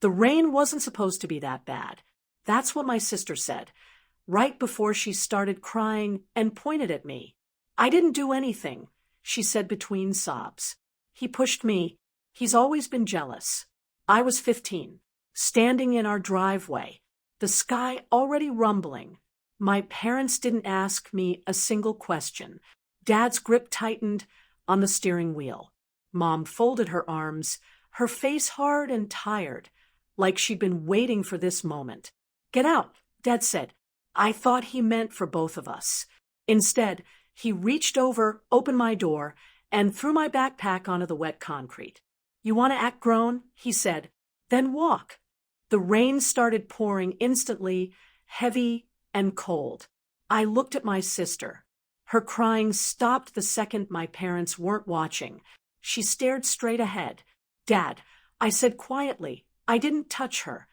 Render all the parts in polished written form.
The rain wasn't supposed to be that bad. That's what my sister said, right before she started crying and pointed at me. I didn't do anything, she said between sobs. He pushed me. He's always been jealous. I was 15, standing in our driveway, the sky already rumbling. My parents didn't ask me a single question. Dad's grip tightened on the steering wheel. Mom folded her arms, her face hard and tired, like she'd been waiting for this moment. Get out, Dad said. I thought he meant for both of us. Instead, he reached over, opened my door, and threw my backpack onto the wet concrete. You want to act grown? He said. Then walk. The rain started pouring instantly, heavy and cold. I looked at my sister. Her crying stopped the second my parents weren't watching. She stared straight ahead. Dad, I said quietly, I didn't touch her.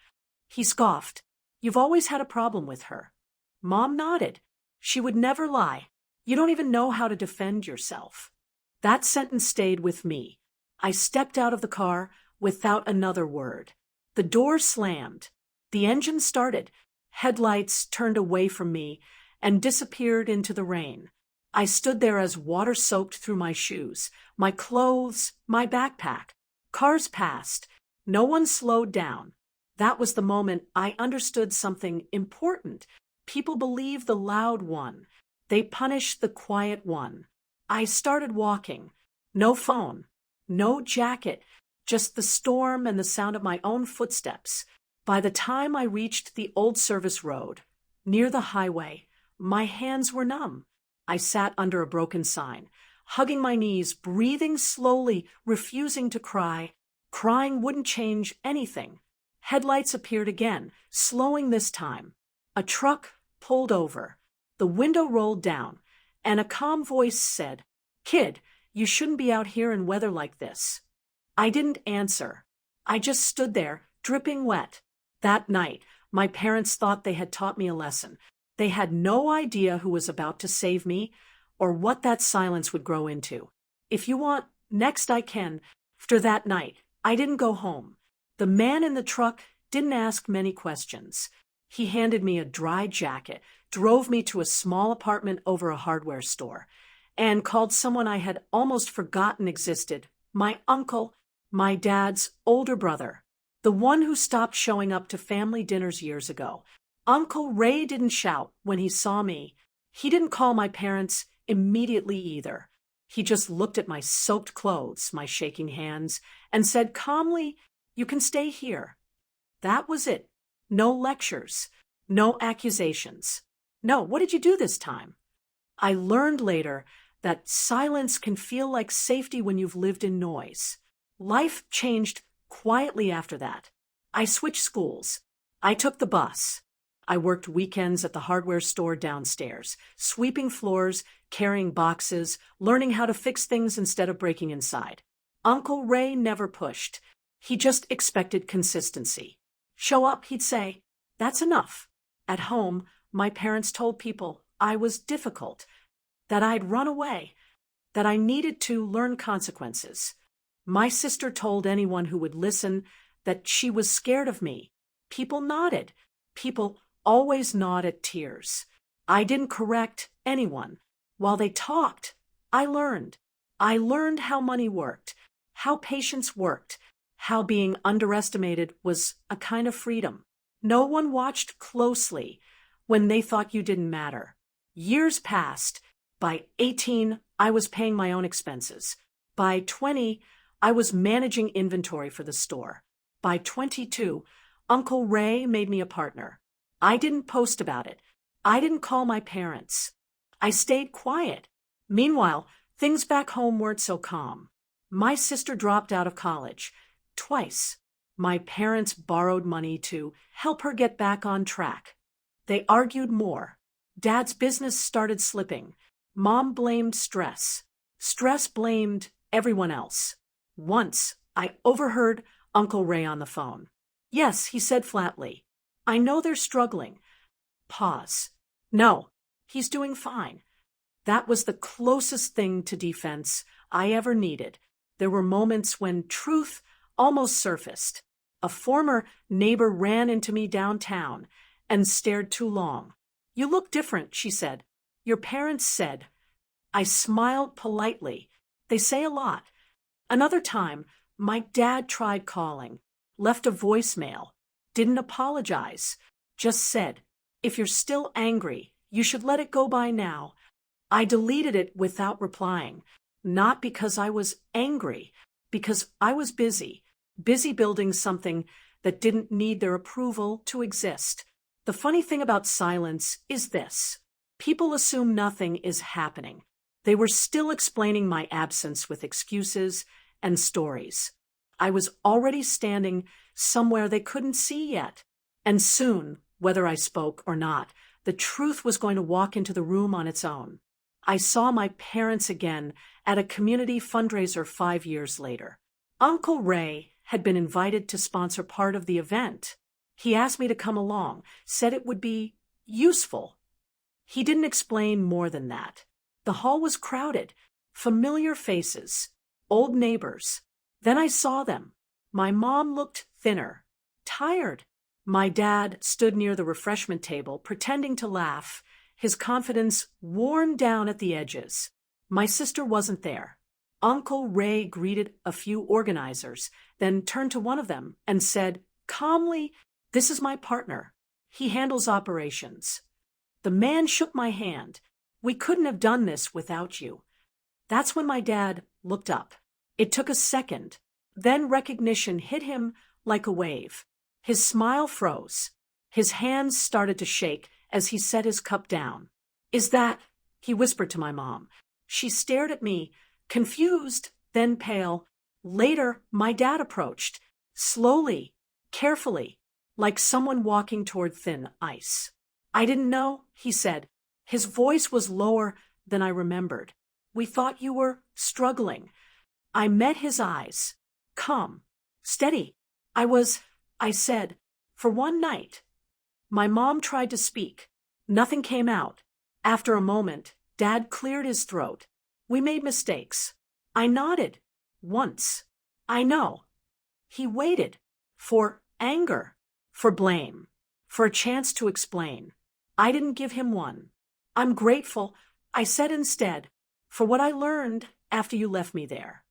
He scoffed. You've always had a problem with her. Mom nodded. She would never lie. You don't even know how to defend yourself. That sentence stayed with me. I stepped out of the car without another word. The door slammed. The engine started. Headlights turned away from me and disappeared into the rain. I stood there as water soaked through my shoes, my clothes, my backpack. Cars passed. No one slowed down. That was the moment I understood something important. People believe the loud one. They punish the quiet one. I started walking. No phone. No jacket. Just the storm and the sound of my own footsteps. By the time I reached the old service road, near the highway, my hands were numb. I sat under a broken sign, hugging my knees, breathing slowly, refusing to cry. Crying wouldn't change anything. Headlights appeared again, slowing this time. A truck pulled over. The window rolled down, and a calm voice said, "Kid, you shouldn't be out here in weather like this." I didn't answer. I just stood there, dripping wet. That night, my parents thought they had taught me a lesson. They had no idea who was about to save me or what that silence would grow into. If you want, next I can. After that night, I didn't go home. The man in the truck didn't ask many questions. He handed me a dry jacket, drove me to a small apartment over a hardware store, and called someone I had almost forgotten existed, my uncle, my dad's older brother, the one who stopped showing up to family dinners years ago. Uncle Ray didn't shout when he saw me. He didn't call my parents immediately either. He just looked at my soaked clothes, my shaking hands, and said calmly, "You can stay here." That was it. No lectures. No accusations. No, what did you do this time? I learned later that silence can feel like safety when you've lived in noise. Life changed quietly after that. I switched schools. I took the bus. I worked weekends at the hardware store downstairs, sweeping floors, carrying boxes, learning how to fix things instead of breaking inside. Uncle Ray never pushed. He just expected consistency. Show up, he'd say. That's enough. At home, my parents told people I was difficult, that I'd run away, that I needed to learn consequences. My sister told anyone who would listen that she was scared of me. People nodded. People always nod at tears. I didn't correct anyone. While they talked, I learned. I learned how money worked, how patience worked, how being underestimated was a kind of freedom. No one watched closely when they thought you didn't matter. Years passed. By 18, I was paying my own expenses. By 20, I was managing inventory for the store. By 22, Uncle Ray made me a partner. I didn't post about it. I didn't call my parents. I stayed quiet. Meanwhile, things back home weren't so calm. My sister dropped out of college. Twice. My parents borrowed money to help her get back on track. They argued more. Dad's business started slipping. Mom blamed stress. Stress blamed everyone else. Once, I overheard Uncle Ray on the phone. "Yes," he said flatly. "I know they're struggling." Pause. "No, he's doing fine." That was the closest thing to defense I ever needed. There were moments when truth almost surfaced. A former neighbor ran into me downtown and stared too long. "You look different," she said. "Your parents said." I smiled politely. They say a lot. Another time, my dad tried calling, left a voicemail, didn't apologize, just said, "If you're still angry, you should let it go by now." I deleted it without replying, not because I was angry, because I was busy building something that didn't need their approval to exist. The funny thing about silence is this: people assume nothing is happening. They were still explaining my absence with excuses and stories. I was already standing somewhere they couldn't see yet. And soon, whether I spoke or not, the truth was going to walk into the room on its own. I saw my parents again at a community fundraiser 5 years later. Uncle Ray had been invited to sponsor part of the event. He asked me to come along, said it would be useful. He didn't explain more than that. The hall was crowded, familiar faces, old neighbors. Then I saw them. My mom looked thinner, tired. My dad stood near the refreshment table, pretending to laugh, his confidence worn down at the edges. My sister wasn't there. Uncle Ray greeted a few organizers, then turned to one of them and said calmly, "This is my partner. He handles operations." The man shook my hand. "We couldn't have done this without you." That's when my dad looked up. It took a second. Then recognition hit him like a wave. His smile froze. His hands started to shake as he set his cup down. "Is that?" he whispered to my mom. She stared at me, confused, then pale. Later, my dad approached, slowly, carefully, like someone walking toward thin ice. "I didn't know," he said. His voice was lower than I remembered. "We thought you were struggling." I met his eyes. "Calm, steady." I said, "For one night." My mom tried to speak. Nothing came out. After a moment, Dad cleared his throat. "We made mistakes." I nodded. "Once." "I know." He waited. For anger. For blame. For a chance to explain. I didn't give him one. "I'm grateful," I said instead, "for what I learned after you left me there."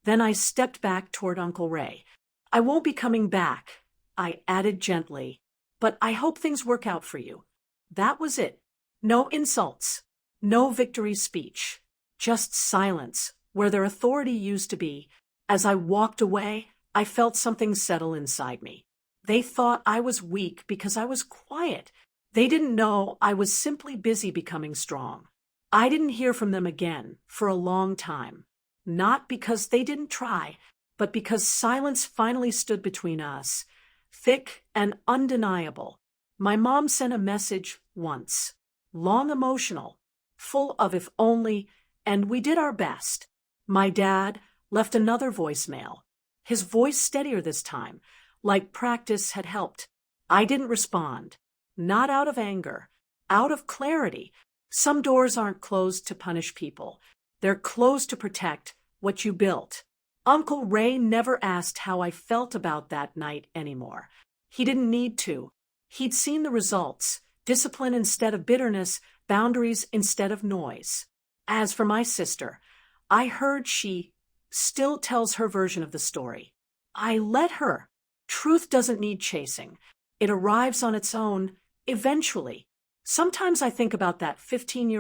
Then I stepped back toward Uncle Ray. "I won't be coming back," I added gently, "but I hope things work out for you." That was it. No insults. No victory speech. Just silence, where their authority used to be. As I walked away, I felt something settle inside me. They thought I was weak because I was quiet. They didn't know I was simply busy becoming strong. I didn't hear from them again for a long time. Not because they didn't try, but because silence finally stood between us, thick and undeniable. My mom sent a message once, long, emotional, full of if only, and we did our best. My dad left another voicemail, his voice steadier this time, like practice had helped. I didn't respond, not out of anger, out of clarity. Some doors aren't closed to punish people. They're closed to protect what you built. Uncle Ray never asked how I felt about that night anymore. He didn't need to. He'd seen the results: discipline instead of bitterness, boundaries instead of noise. As for my sister, I heard she still tells her version of the story. I let her. Truth doesn't need chasing. It arrives on its own, eventually. Sometimes I think about that 15-year-old